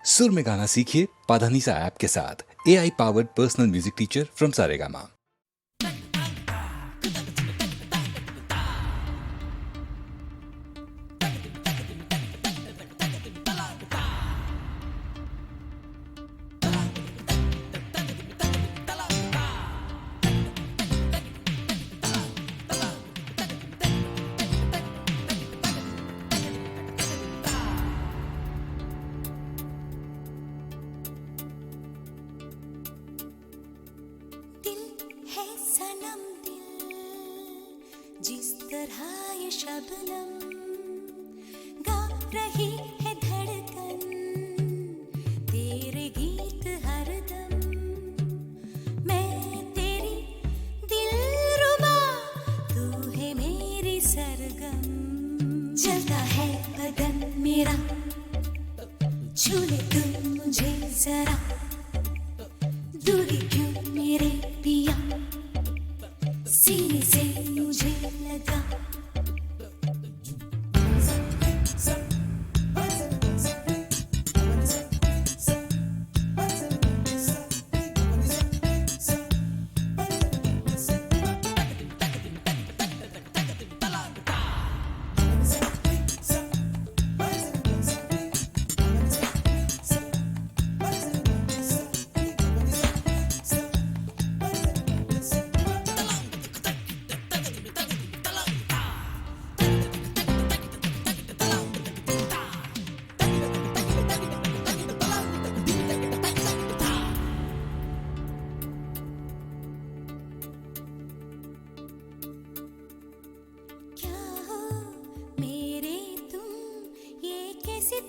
सुर में गाना सीखिए पाधानीसा ऐप के साथ। AI powered personal music teacher from Saregama. है सनम दिल, जिस तरह ये शबनम गा रही है धड़कन, तेरे गीत हरदम। मैं तेरी दिलरुबा, तू है मेरी सरगम। चलता है बदन मेरा, छू ले तुम मुझे जरा, दूरी क्यों मेरे पिया, सीने से मुझे लगा।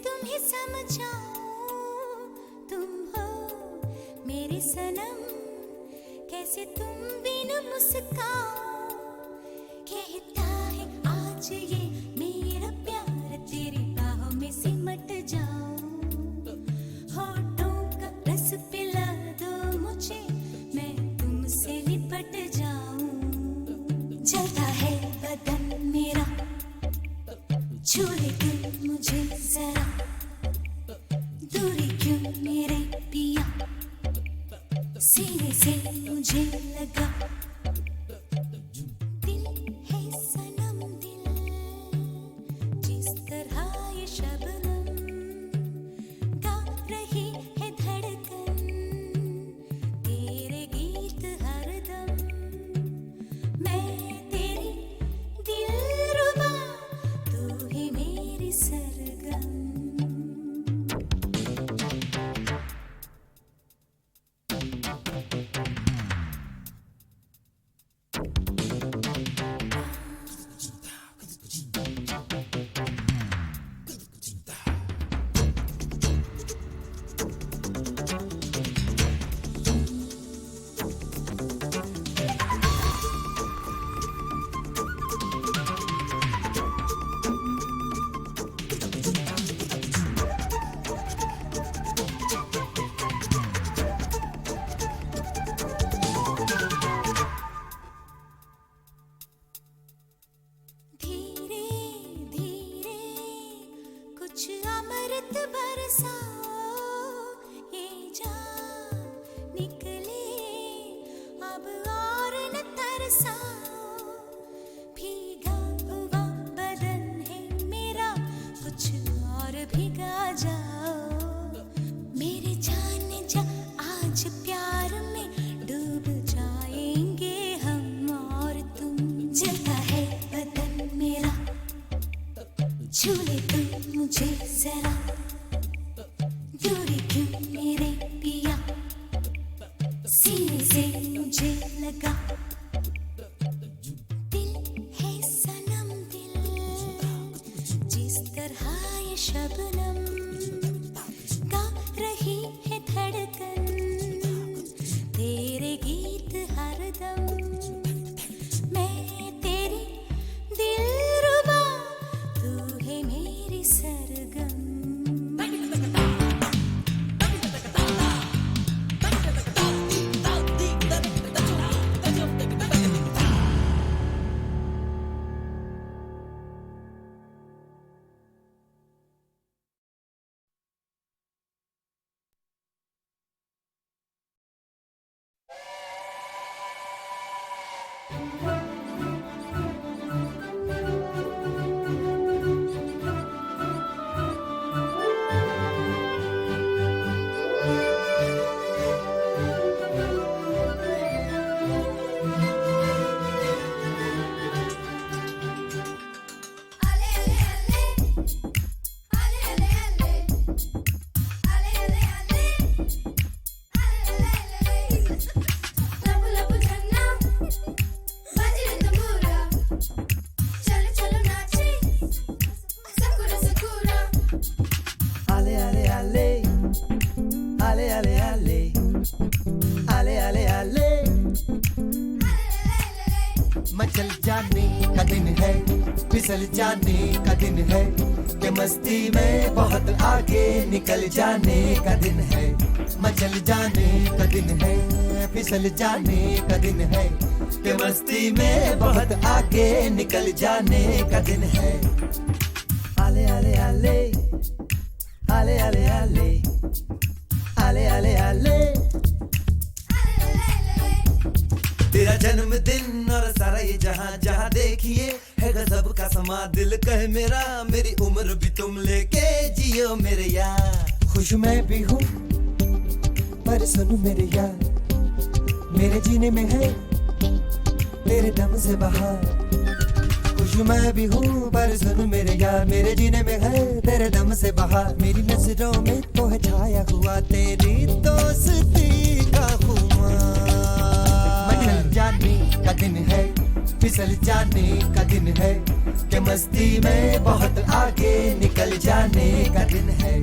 तुम्हें समझाऊं, तुम हो मेरे सनम, कैसे तुम बिन मुस्काओ। कहता है आज ये मेरा प्यार, तेरी बाहों में सिमट जाऊं। होठों का रस पिला दो मुझे, मैं तुमसे लिपट जाऊं। जलता है बदन मेरा, छू ले तुम मुझे जरा, दूरी क्यों मेरे पिया, सीने से मुझे लगा। दिल है सनम दिल, जिस तरह ये शबनम गा रही है धड़कन, तेरे गीत हरदम। मैं तेरी दिलरुबा, तू ही मेरी सरगम। मचल जाने का दिन है, फिसल जाने का दिन है, कि मस्ती में बहुत आगे निकल जाने का दिन है। मचल जाने का दिन है, फिसल जाने का दिन है, कि मस्ती में बहुत आगे निकल जाने का दिन है। आले आले आले आले आले आले आले आले आले तेरा जन्मदिन और सारा ये जहां जहां देखिए है गजब का समा। दिल कहे मेरा मेरी उम्र भी तुम लेके जियो मेरे यार। खुश मैं भी हूँ पर सुनो मेरे यार, मेरे जीने में है तेरे दम से बहार। खुश मैं भी हूँ पर सुनो मेरे यार, मेरे जीने में है तेरे दम से बहार। मेरी नजरों में तो है छाया हुआ तेरी दोस्ती का खुमार। मचल जाने का दिन है, फिसल जाने का दिन है, कि मस्ती में बहुत आगे निकल जाने का दिन है।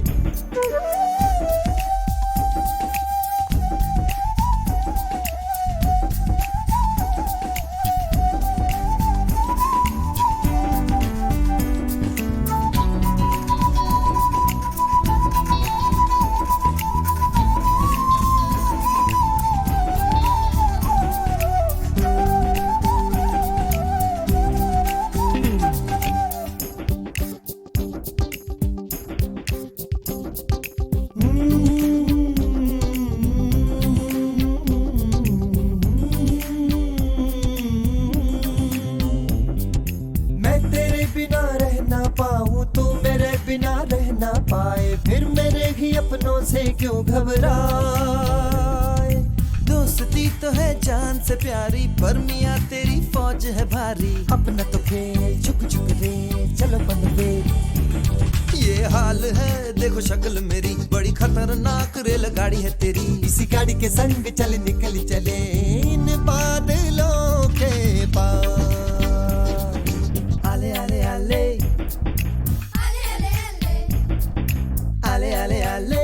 ना पाए फिर मेरे ही अपनों से क्यों घबराए। दोस्ती तो है जान से प्यारी पर मियाँ तेरी फौज है भारी। अपना तो खेल झुक झुक रे चलो बन रे। ये हाल है देखो शक्ल मेरी, बड़ी खतरनाक रेलगाड़ी है तेरी। इसी गाड़ी के संग चल निकल चले इन बादलों के पार। आले आले आले आले आले आले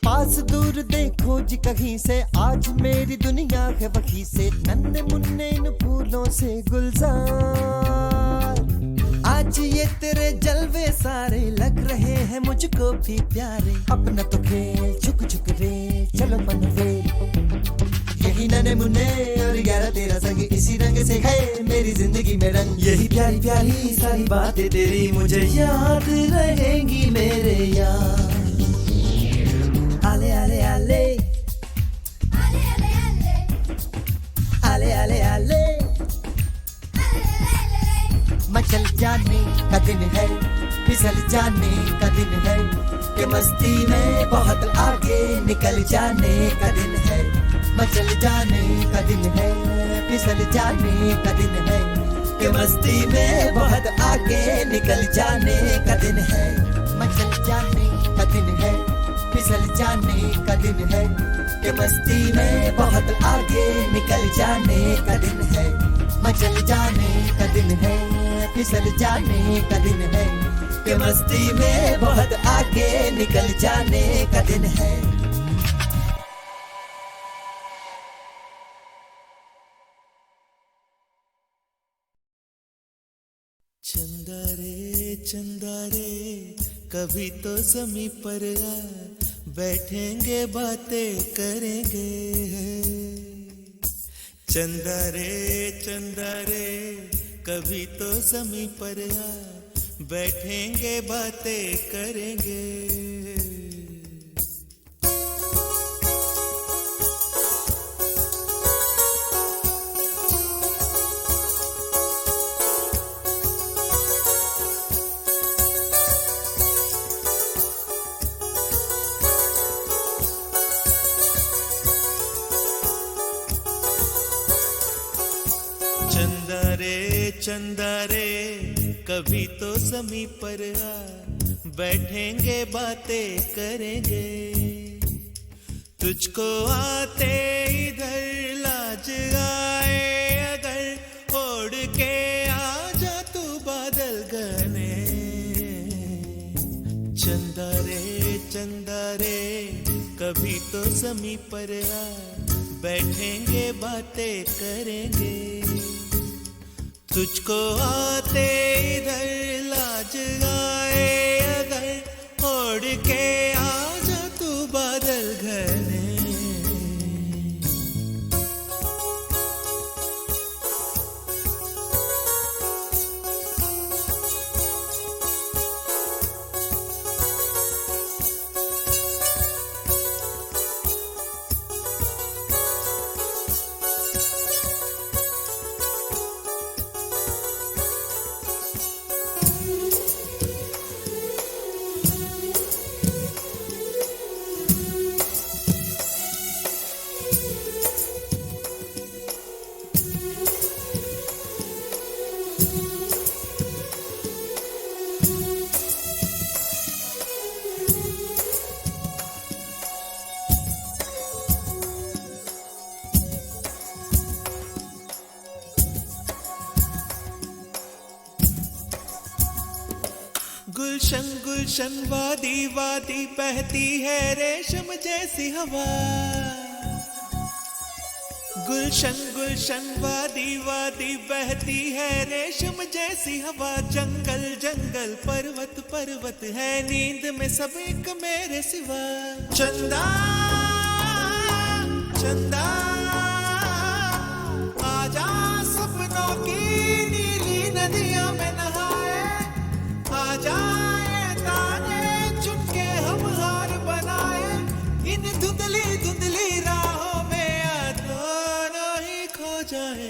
पास दूर देखो जी कहीं से, आज मेरी दुनिया है वहीं से। नन्हे मुन्ने इन फूलों से गुलजार, आज ये तेरे जलवे सारे लग रहे हैं मुझको भी प्यारे। अपना तो खेल झुक झुक रे चलो बन रे। यही नन्हे मुन्ने और 11 तेरा संग, इसी रंग से है मेरी जिंदगी में रंग। यही प्यारी प्यारी सारी बातें तेरी मुझे याद रहेंगी मेरे यार। आले आले आले आले आले आले मचल जाने का दिन है, फिसल जाने का दिन है, कि मस्ती में बहुत आगे निकल जाने का दिन है। मचल जाने का दिन है, फिसल जाने का दिन है, कि मस्ती में बहुत आगे निकल जाने का दिन है। मचल जाने का दिन है, फिसल जाने का दिन है, कि मस्ती में बहुत आगे निकल जाने का दिन है। मचल जाने का दिन है, फिसल जाने का दिन है, कि मस्ती में बहुत आगे निकल जाने का दिन है। चंदा रे कभी तो ज़मीं पर आ, बैठेंगे बातें करेंगे। चंदा रे कभी तो ज़मीं पर आ, बैठेंगे बातें करेंगे। चंदा रे कभी तो ज़मीं पर आ, बैठेंगे बातें करेंगे। तुझको आते इधर लाज आए अगर, ओढ़ के आ जा तू बादल घने। चंदा रे कभी तो ज़मीं पर आ, बैठेंगे बातें करेंगे। तुझको आते इधर लाज आए अगर, ओढ़ के आ जा तू बादल घने। गुलशन वादी वादी बहती है रेशम जैसी हवा। गुलशन वादी वादी बहती है रेशम जैसी हवा। जंगल जंगल पर्वत है नींद में सब एक मेरे सिवा। चंदा आजा सपनों की नीली नदियों में नहाए। आजा धुंधली राहों में आ, दोनों ही खो जाए।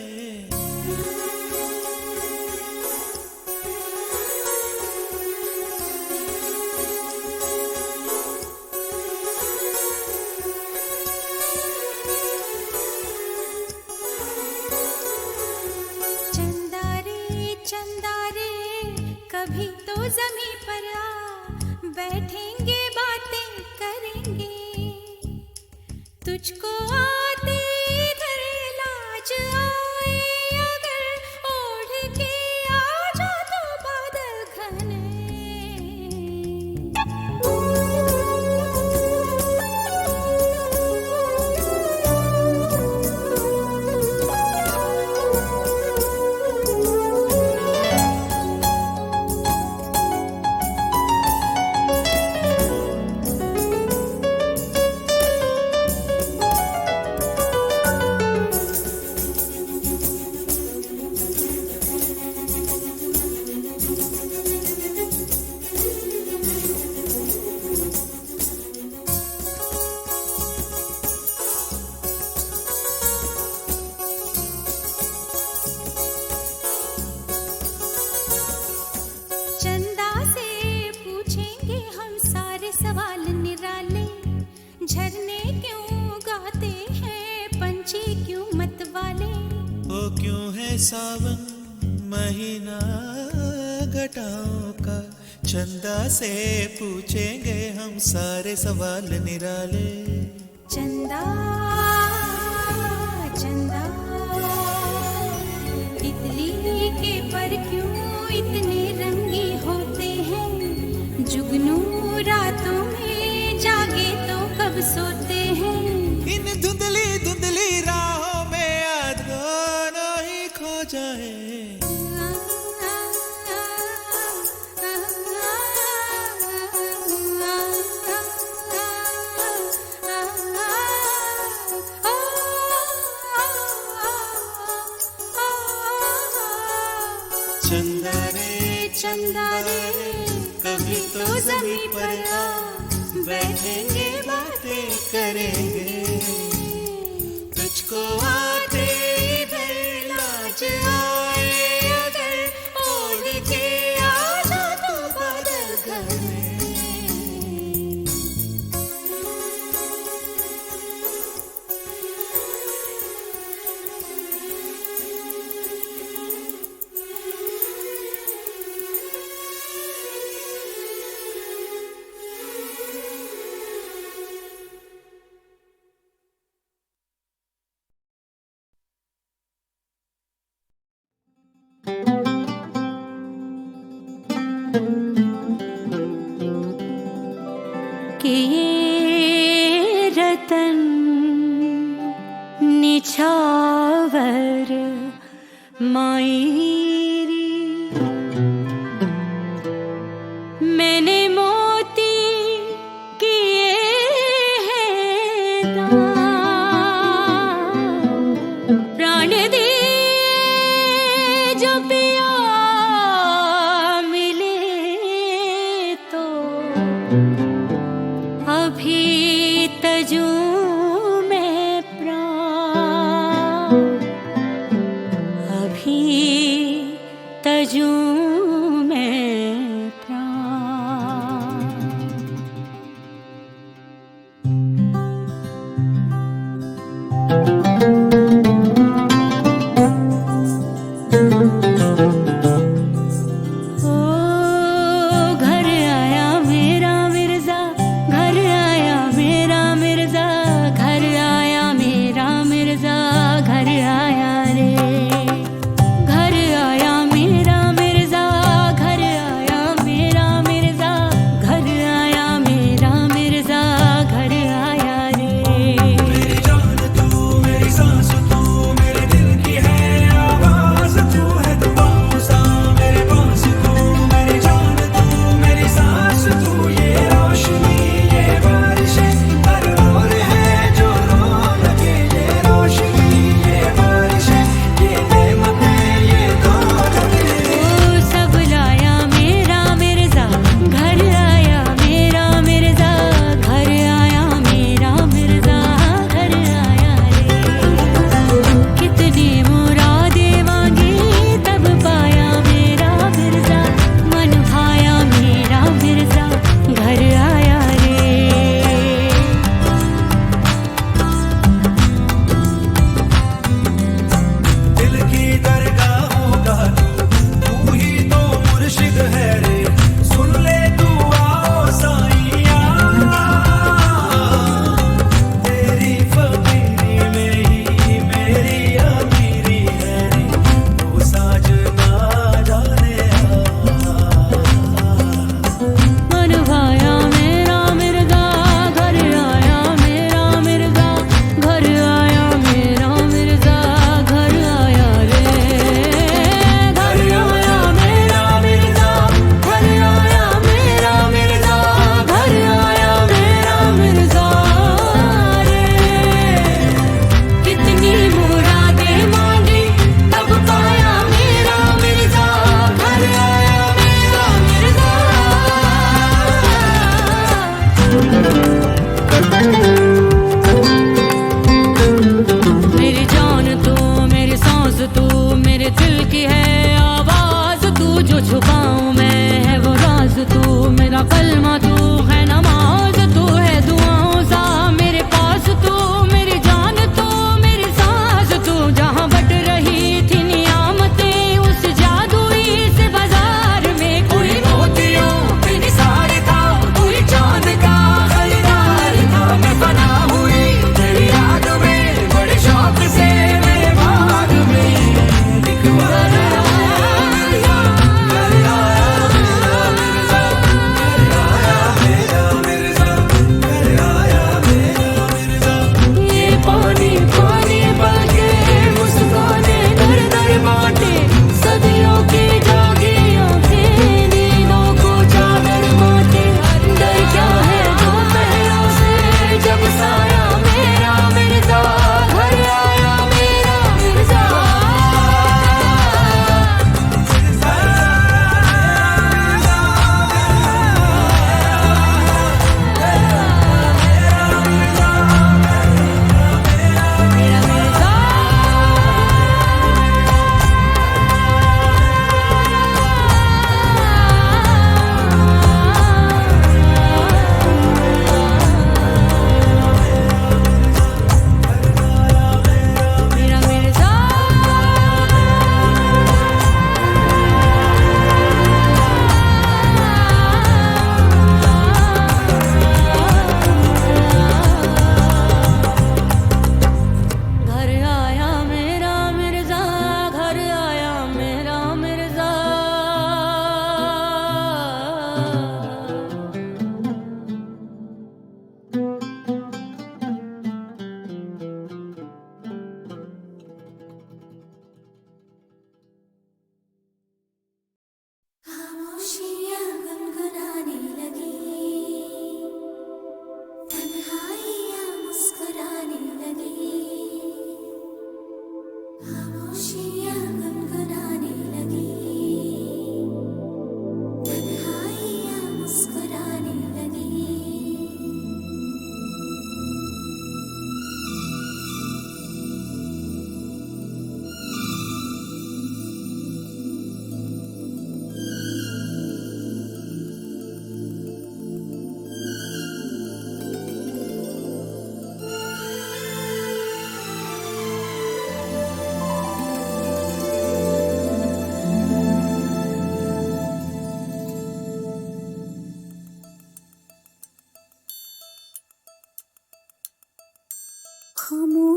चंदा रे कभी तो ज़मीं पर आ, बैठेंगे बातें करेंगे। तुझको आते इधर लाज आए अगर, ओढ़ के आ जा तू बादल घने। झरने क्यों गाते हैं पंछी क्यों मत वाले। ओ क्यों है सावन महीना घटाओं का। चंदा से पूछेंगे हम सारे सवाल निराले। चंदा चंदा तितली के पर क्यों इतने रंगी होते हैं। जुगनू रातों में जागे तो कब सोते हैं। इन धुंधली राहों में आ, दोनों ही खो जाए। चंदा रे चंदा रे कभी तो जमीन पर आ, बैठेंगे बातें करेंगे, तुझको आते इधर लाज आए अगर, ओढ़ के आ जा तू बादल घर में। कि ये रतन निछावर मायरी, मैंने मोती किए हैं दान, प्राण दिए जो पिया मिले तो अभी तजू में प्राण, अभी तजू में प्राण। ओ घर आया मेरा मिर्जा, घर आया मेरा मिर्जा, घर आया मेरा मिर्जा, घर आया रे, घर आया मेरा मिर्जा,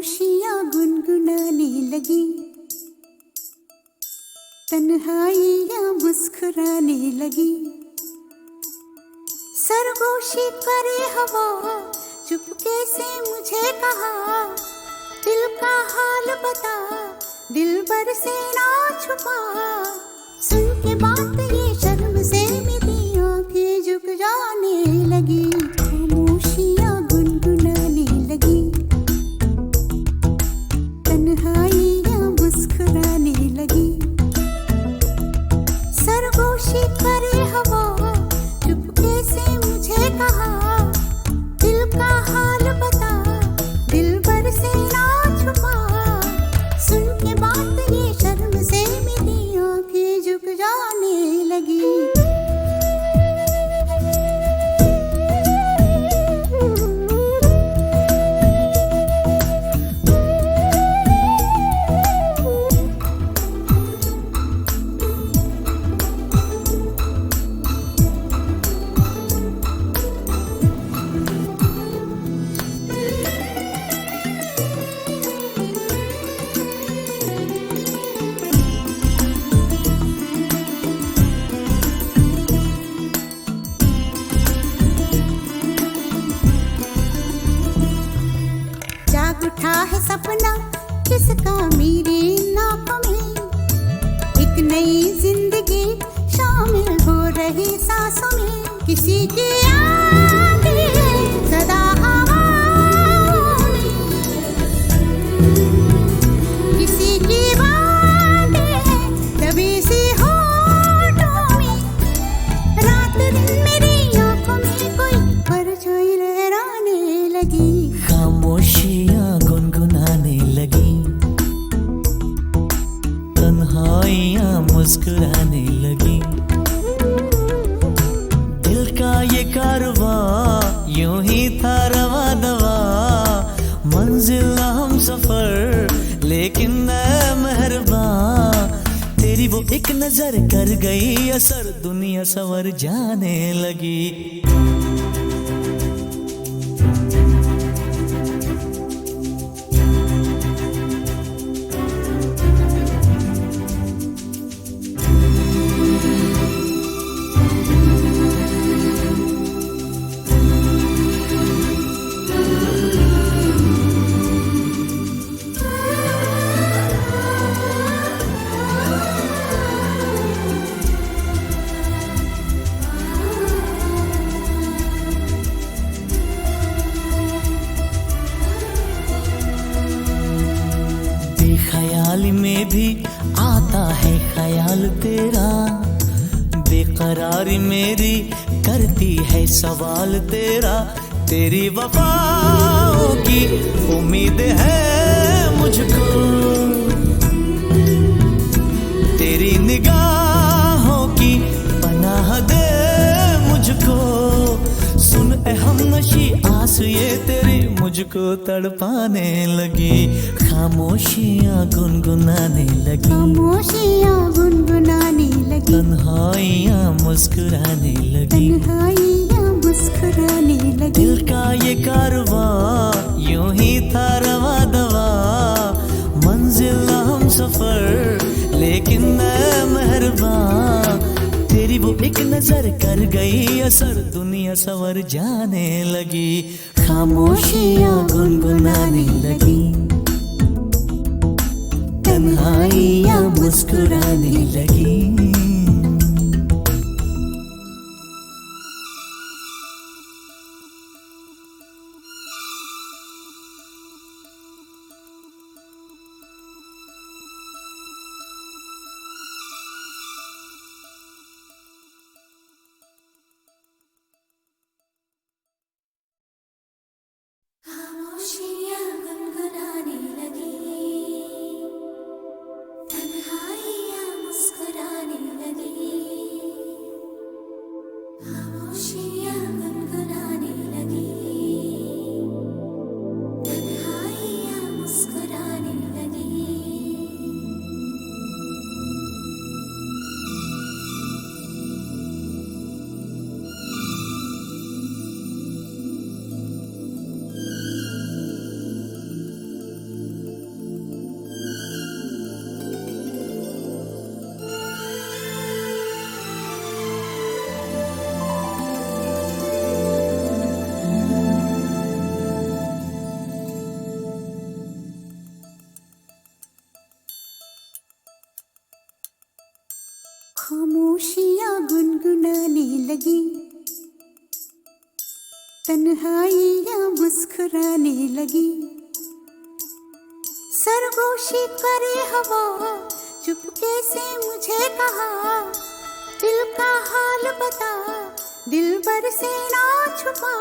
खामोशियाँ गुनगुनाने लगी, तन्हाइयाँ मुस्कुराने लगी। सरगोशी करे हवा, चुपके से मुझे कहा, दिल का हाल बता, दिल भर से ना छुपा। सुन के बात ये शर्म से मेरी आंखें झुक जाने लगी, खामोशियाँ गुनगुनाने लगी, तन्हाइयाँ मुस्कुराने लगी। सरगोशी करे हवा, चुपके से मुझे कहा, दिल का हाल बता, दिल भर से ना छुपा। सुन के बात ये शर्म से मेरी आंखें झुक जाने लगी। जाग उठा है सपना किसका मेरे नाकों में, एक नई जिंदगी शामिल हो रही सांसों में। किसी की आगे सदा हवाओं में, किसी की बातें दबी सी होठों में। रात दिन मेरी आंखों में कोई परछाई लहराने लगी, खामोशियाँ गुनगुनाने लगी, तन्हाइयाँ मुस्कुराने लगी। दिल का ये कारवां यूं ही था रवा दवा, मंजिल हम सफर लेकिन ऐ मेहरबान, तेरी वो एक नजर कर गई असर, दुनिया संवर जाने लगी। ख्याल में भी आता है ख्याल तेरा, बेकरारी मेरी करती है सवाल तेरा। तेरी वफाओं की उम्मीद है मुझको, तेरी निगाहों की पनाह दे मुझको। सुन ए हमनशी आस ये तेरी मुझको तड़पाने लगी, खामोशियाँ गुनगुनाने लगी, खामोशियाँ गुनगुनाने लगी, तन्हाइयाँ मुस्कुराने लगी, तन्हाइयाँ मुस्कुराने लगी। दिल का ये कारवां यूं ही था रवा दवा, मंजिल हम सफर लेकिन ऐ मेहरबान, तेरी वो एक नजर कर गई असर, दुनिया संवर जाने लगी, खामोशियाँ गुनगुनाने लगी, तन्हाइयाँ मुस्कुराने लगी। खामोशियाँ गुनगुनाने लगी, तन्हाइयाँ मुस्कुराने लगी, खामोशियाँ गुनगुनाने लगी, तन्हाइयाँ मुस्कुराने लगी। खामोशियाँ गुनगुनाने लगी, तन्हाइयाँ मुस्कुराने लगी। सरगोशी करे हवा, चुपके से मुझे कहा, दिल का हाल बता, दिलबर से ना छुपा।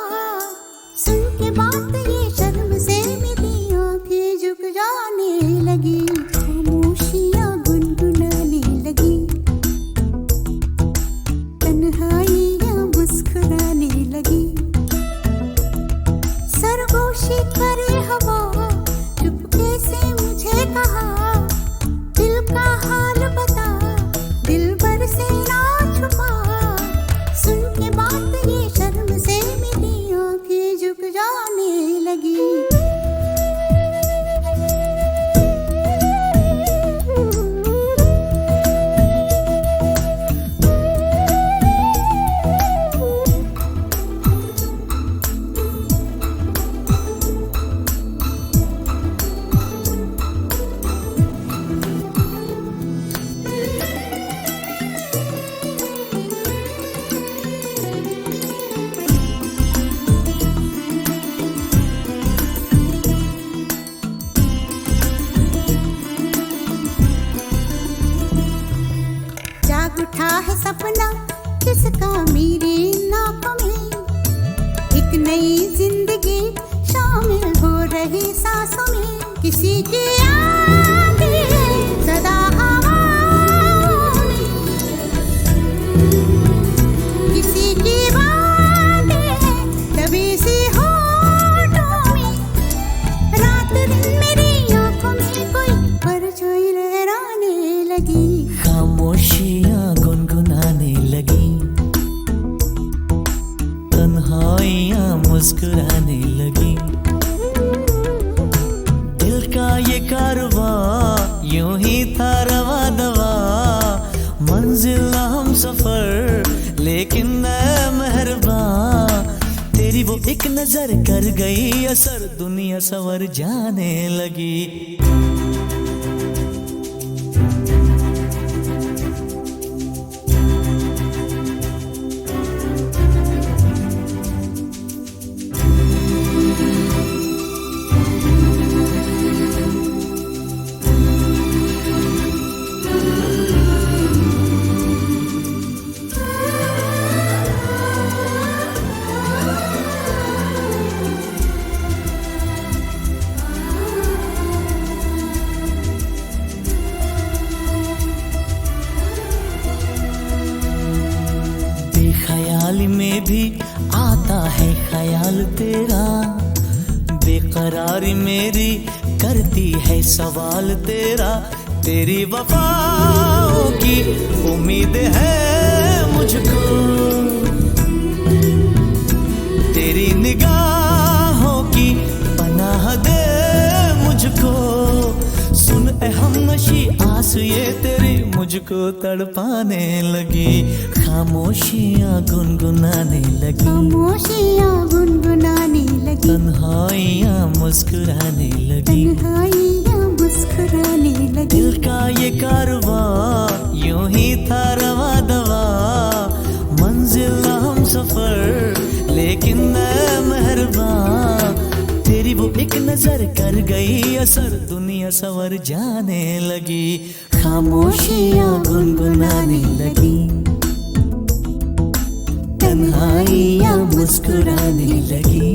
सुन के बात ये शर्म से मेरी आंखें झुक जाने लगी, खामोशियाँ गुनगुनाने लगी, तन्हाइयाँ मुस्कुराने लगी। सरगोशी करे हवा, चुपके से मुझे कहा, दिल का हाल बता, दिलबर से ना छुपा। सुन के बात ये शर्म से मेरी आंखें झुक जाने लगी। जाग उठा है सपना किसका मेरी नाकों में, एक नई जिंदगी शामिल हो रही सांसों में। किसी की आंधी है सदा हवाओं में, किसी की बातें है दबी सी होठों में। रात दिन मेरी आंखों में कोई परछाई लहराने लगी, खामोशियाँ गुनगुनाने लगी, तन्हाइयाँ मुस्कुराने लगी। दिल का ये कारवां यूं ही था रवा दवा, मंजिल हम सफर लेकिन मैं मेहरबान। तेरी वो एक नजर कर गई असर, दुनिया सवर जाने लगी। बेख्याली में भी आता है ख्याल तेरा, बेकरारी मेरी करती है सवाल तेरा। तेरी वफाओं की उम्मीद है मुझको, तेरी निगाहों की पनाह दे मुझको। सुन ए हमनशी आस ये तेरी मुझको तड़पाने लगी, खामोशियाँ गुनगुनाने लगी, खामोशियाँ गुनगुनाने लगी, तन्हाइयाँ मुस्कुराने लगी। तन्हाइयाँ मुस्कुराने लगी। दिल का ये कारवां यूं ही था रवा दवा, मंजिल हम सफर लेकिन मैं मेहरबान। तेरी वो एक नजर कर गई असर, दुनिया सवर जाने लगी, खामोशियाँ गुनगुनाने लगी, तन्हाइयाँ मुस्कुराने लगी।